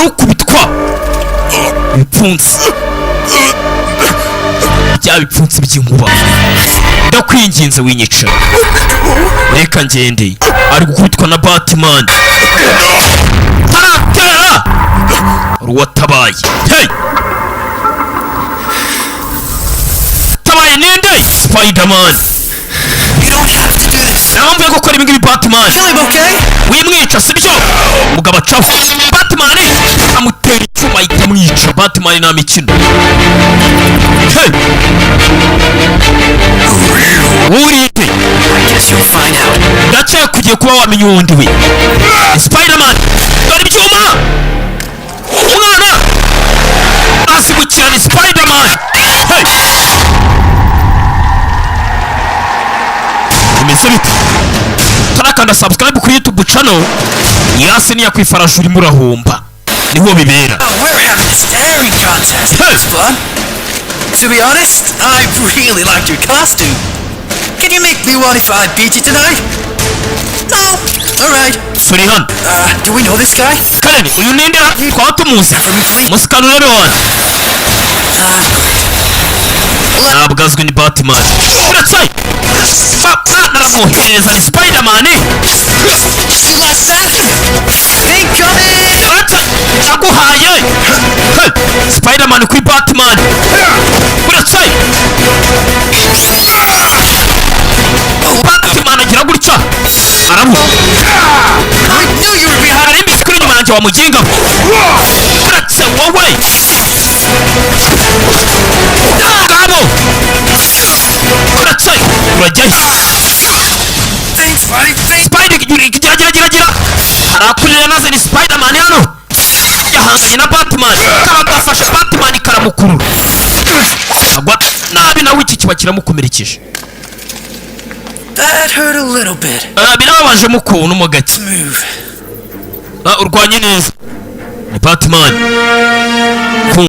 arukubitwa ibipfunsi bya bipfunsi by'inkuba. Ndakwinginze winyica, reka ngende. Ari gukubitwa na Batman. Taratera ruwatabaye. Hey, tabaye ninde? Spider-Man. Namwe gukora ibingibi Batman. Wimwica sibyo? Mugabo acafu. Batman amutera icyuma ikamwica. Batman nta mikino. Hey, urite. Ndacyeye kugiye kuba wamenya uwundi we. Spider-Man dore ibyuma. Umwana asimukira ni Spider-Man. Hey, imeze bite? Tarakanda subscribe kuri YouTube channel. Yasi ni yakwifaraje urimo urahomba. Niho bibera. We're having a staring contest. That's fun. To be honest, I really liked your costume. Can you make me one if I beat you tonight? No. Alright. Surihan. Do we know this guy? Karen, uyu ninde? Twatumuzi. Musikanure wan. Nabwazwe ni Batman. Uratsai. Papa naramuhereza ni Spider-Man. You like that? Incoming! Uratsai. Naguhaye. Hey, Spider-Man kuri Batman. Uratsai. Batman agira gutya. Aramu. I knew you were behind. Ari mbikuri nyuma yanjye wa muginga. Uratsai wowe. Gabo. Uratsai. Urajyayo. Thanks, buddy. Thanks. Gira. Harakurira naze ni Spider-Man hano. Yahanganye na Batman. Kaba gafashe Batman karamukurura. Agwa nabi nawe iki kiba kiramukomerekeje. That hurt a little bit. Birababaje mu kuntu mo gake. Move. Urwanye neza. Ni Batman.